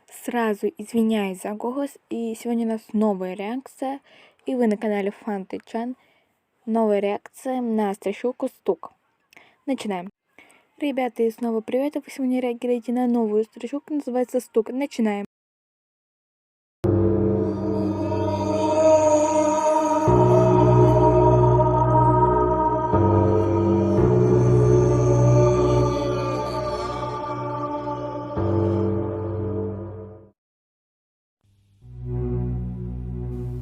Сразу извиняюсь за голос, и сегодня у нас новая реакция, и вы на канале Фантычан. Новая реакция на страшилку «Стук». Начинаем. Ребята, и снова привет, вы сегодня реагируете на новую страшилку, называется «Стук». Начинаем.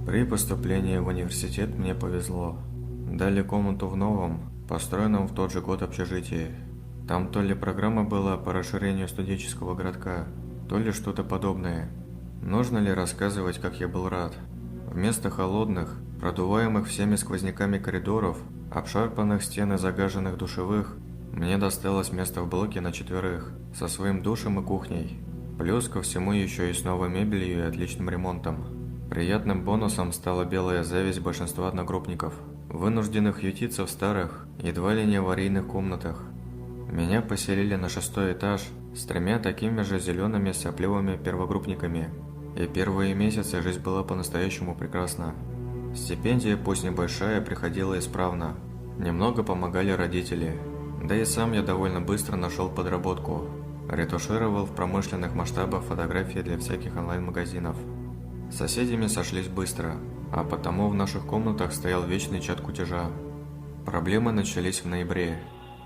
При поступлении в университет мне повезло. Дали комнату в новом, построенном в тот же год общежитии. Там то ли программа была по расширению студенческого городка, то ли что-то подобное. Нужно ли рассказывать, как я был рад? Вместо холодных, продуваемых всеми сквозняками коридоров, обшарпанных стен и загаженных душевых, мне досталось место в блоке на 4, со своим душем и кухней. Плюс ко всему еще и с новой мебелью и отличным ремонтом. Приятным бонусом стала белая зависть большинства одногруппников, вынужденных ютиться в старых, едва ли не аварийных комнатах. Меня поселили на 6-й этаж с 3 такими же зелеными сопливыми первогруппниками, и первые месяцы жизнь была по-настоящему прекрасна. Стипендия, пусть небольшая, приходила исправно. Немного помогали родители, да и сам я довольно быстро нашел подработку. Ретушировал в промышленных масштабах фотографии для всяких онлайн-магазинов. С соседями сошлись быстро, а потому в наших комнатах стоял вечный чат кутежа. Проблемы начались в ноябре.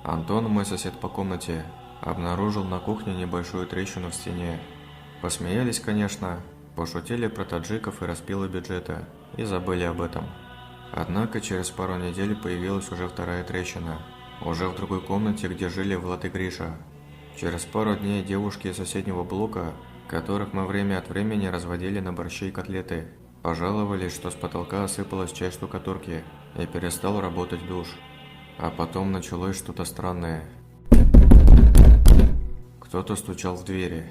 Антон, мой сосед по комнате, обнаружил на кухне небольшую трещину в стене. Посмеялись, конечно, пошутили про таджиков и распилы бюджета, и забыли об этом. Однако через пару недель появилась уже вторая трещина, уже в другой комнате, где жили Влад и Гриша. Через пару дней девушки из соседнего блока, которых мы время от времени разводили на борщи и котлеты, пожаловались, что с потолка осыпалась часть штукатурки и перестал работать душ. А потом началось что-то странное. Кто-то стучал в двери.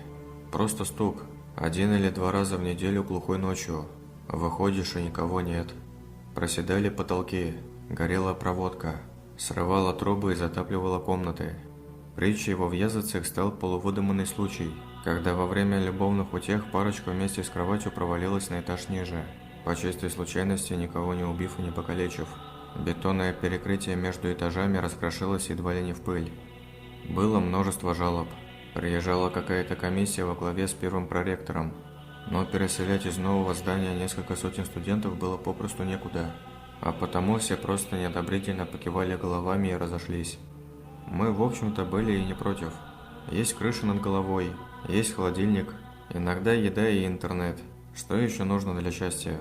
Просто стук. 1 или 2 раза в неделю глухой ночью. Выходишь, и никого нет. Проседали потолки, горела проводка, срывала трубы и затапливала комнаты. Притчей во Вьязовцах стал полувыдуманный случай, когда во время любовных утех парочка вместе с кроватью провалилась на этаж ниже, по чистой случайности никого не убив и не покалечив. Бетонное перекрытие между этажами раскрошилось едва ли не в пыль. Было множество жалоб. Приезжала какая-то комиссия во главе с первым проректором, но переселять из нового здания несколько сотен студентов было попросту некуда, а потому все просто неодобрительно покивали головами и разошлись. Мы, в общем-то, были и не против. Есть крыша над головой, есть холодильник, иногда еда и интернет. Что еще нужно для счастья?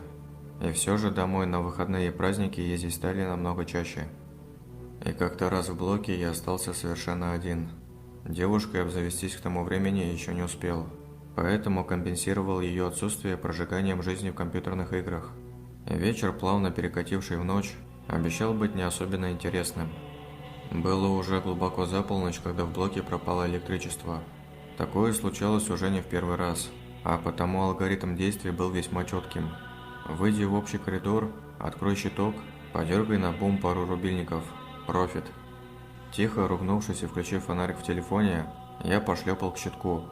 И все же домой на выходные и праздники ездить стали намного чаще. И как-то раз в блоке я остался совершенно один. Девушкой обзавестись к тому времени еще не успел, поэтому компенсировал ее отсутствие прожиганием жизни в компьютерных играх. И вечер, плавно перекативший в ночь, обещал быть не особенно интересным. Было уже глубоко за полночь, когда в блоке пропало электричество. Такое случалось уже не в первый раз, а потому алгоритм действий был весьма четким. Выйди в общий коридор, открой щиток, подергай на бум пару рубильников. Профит. Тихо ругнувшись и включив фонарик в телефоне, я пошлепал к щитку.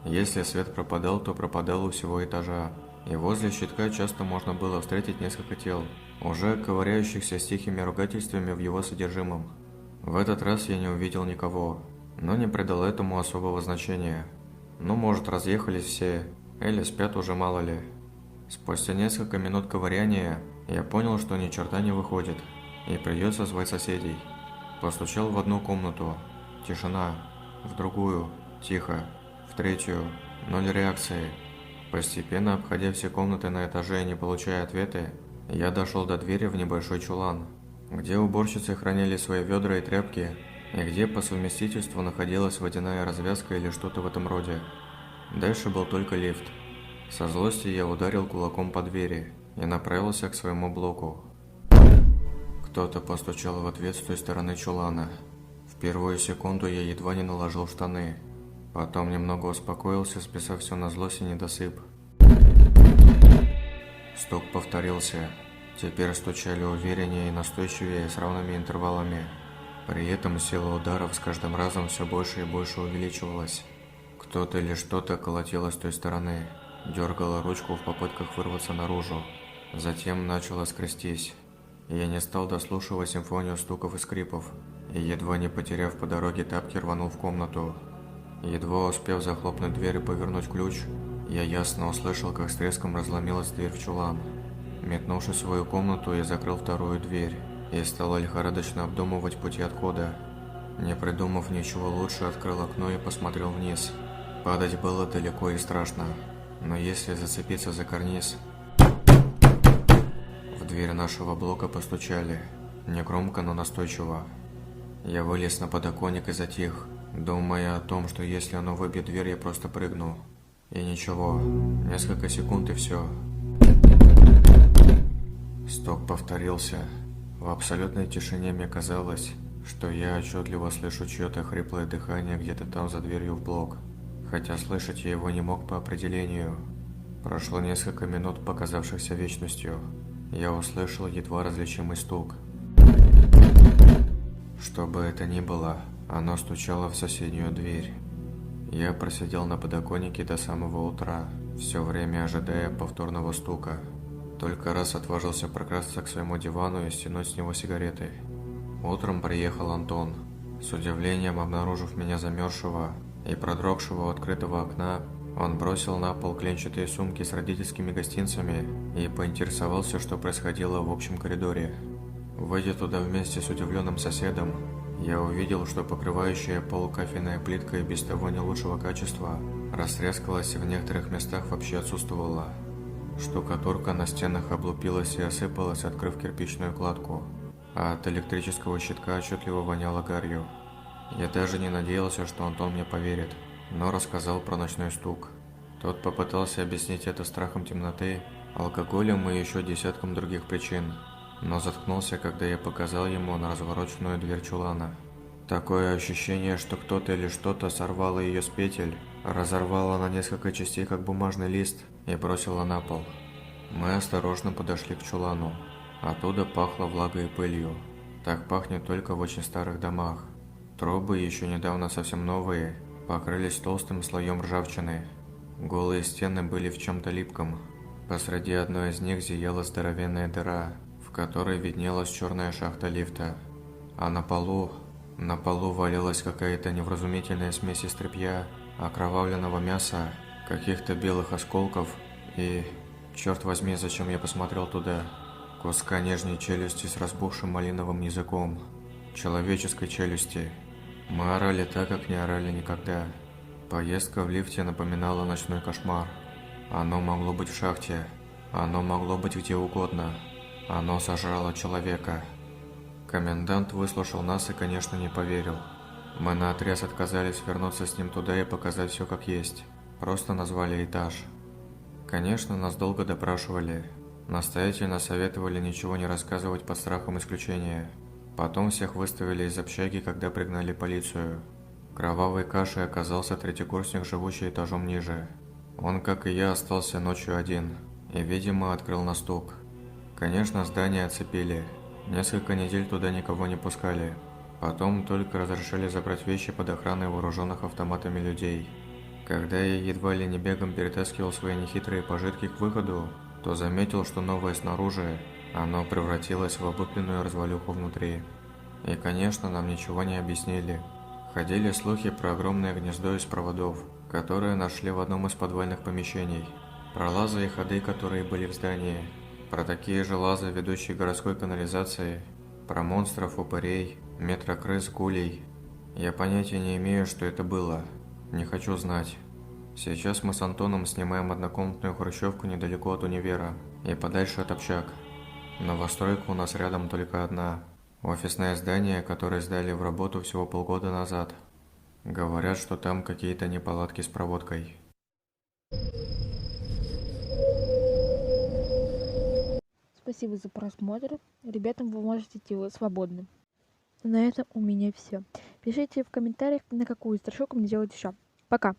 Если свет пропадал, то пропадал у всего этажа, и возле щитка часто можно было встретить несколько тел, уже ковыряющихся с тихими ругательствами в его содержимом. В этот раз я не увидел никого, но не придал этому особого значения. Ну, может, разъехались все, или спят уже, мало ли. Спустя несколько минут ковыряния я понял, что ни черта не выходит, и придется звать соседей. Постучал в одну комнату. Тишина. В другую. Тихо. В третью. 0 реакции. Постепенно, обходя все комнаты на этаже и не получая ответы, я дошел до двери в небольшой чулан, где уборщицы хранили свои ведра и тряпки, и где по совместительству находилась водяная развязка или что-то в этом роде. Дальше был только лифт. Со злости я ударил кулаком по двери и направился к своему блоку. Кто-то постучал в ответ с той стороны чулана. В первую секунду я едва не наложил штаны. Потом немного успокоился, списав все на злость и недосып. Стук повторился. Теперь стучали увереннее и настойчивее с равными интервалами. При этом сила ударов с каждым разом все больше и больше увеличивалась. Кто-то или что-то колотило с той стороны, дергало ручку в попытках вырваться наружу, затем начало скрестись. Я не стал дослушивать симфонию стуков и скрипов, и, едва не потеряв по дороге тапки, рванул в комнату. Едва успев захлопнуть дверь и повернуть ключ, я ясно услышал, как с треском разломилась дверь в чулан. Метнувшись в свою комнату, я закрыл вторую дверь и стал лихорадочно обдумывать пути отхода. Не придумав ничего лучше, открыл окно и посмотрел вниз. Падать было далеко и страшно, но если зацепиться за карниз... В дверь нашего блока постучали, негромко, но настойчиво. Я вылез на подоконник и затих, думая о том, что если оно выбьет дверь, я просто прыгну. И ничего, несколько секунд и все. Стук повторился. В абсолютной тишине мне казалось, что я отчетливо слышу чье-то хриплое дыхание где-то там за дверью в блок, хотя слышать я его не мог по определению. Прошло несколько минут, показавшихся вечностью. Я услышал едва различимый стук. Что бы это ни было, оно стучало в соседнюю дверь. Я просидел на подоконнике до самого утра, все время ожидая повторного стука. Только раз отважился прокрасться к своему дивану и стянуть с него сигареты. Утром приехал Антон. С удивлением обнаружив меня замерзшего и продрогшего у открытого окна, он бросил на пол клетчатые сумки с родительскими гостинцами и поинтересовался, что происходило в общем коридоре. Выйдя туда вместе с удивленным соседом, я увидел, что покрывающая пол кафельная плитка и без того не лучшего качества растрескалась и в некоторых местах вообще отсутствовала. Штукатурка на стенах облупилась и осыпалась, открыв кирпичную кладку, а от электрического щитка отчетливо воняло гарью. Я даже не надеялся, что Антон мне поверит, но рассказал про ночной стук. Тот попытался объяснить это страхом темноты, алкоголем и еще десятком других причин, но заткнулся, когда я показал ему на развороченную дверь чулана. Такое ощущение, что кто-то или что-то сорвало ее с петель, разорвало на несколько частей, как бумажный лист, и бросило на пол. Мы осторожно подошли к чулану. Оттуда пахло влагой и пылью. Так пахнет только в очень старых домах. Трубы, еще недавно совсем новые, покрылись толстым слоем ржавчины. Голые стены были в чем-то липком. Посреди одной из них зияла здоровенная дыра, в которой виднелась черная шахта лифта. А на полу валялась какая-то невразумительная смесь из тряпья, окровавленного мяса, каких-то белых осколков и, черт возьми, зачем я посмотрел туда, куска нижней челюсти с разбухшим малиновым языком, человеческой челюсти. Мы орали так, как не орали никогда. Поездка в лифте напоминала ночной кошмар. Оно могло быть в шахте, оно могло быть где угодно, оно сожрало человека. Комендант выслушал нас и, конечно, не поверил. Мы наотрез отказались вернуться с ним туда и показать все как есть. Просто назвали этаж. Конечно, нас долго допрашивали. Настоятельно советовали ничего не рассказывать под страхом исключения. Потом всех выставили из общаги, когда пригнали полицию. Кровавой кашей оказался третьекурсник, живущий этажом ниже. Он, как и я, остался ночью один и, видимо, открыл на стук. Конечно, здание оцепили. Несколько недель туда никого не пускали. Потом только разрешили забрать вещи под охраной вооруженных автоматами людей. Когда я едва ли не бегом перетаскивал свои нехитрые пожитки к выходу, то заметил, что новое снаружи, оно превратилось в облупленную развалюху внутри. И, конечно, нам ничего не объяснили. Ходили слухи про огромное гнездо из проводов, которое нашли в одном из подвальных помещений, про лазы и ходы, которые были в здании, про такие же лазы, ведущие к городской канализации, про монстров, упырей, метрокрыс, гулей. Я понятия не имею, что это было. Не хочу знать. Сейчас мы с Антоном снимаем однокомнатную хрущевку недалеко от универа и подальше от общак. Новостройка у нас рядом только одна. Офисное здание, которое сдали в работу всего полгода назад. Говорят, что там какие-то неполадки с проводкой. Спасибо за просмотр. Ребятам вы можете идти, вы свободны. На этом у меня все. Пишите в комментариях, на какую страшилку мне делать еще. Пока!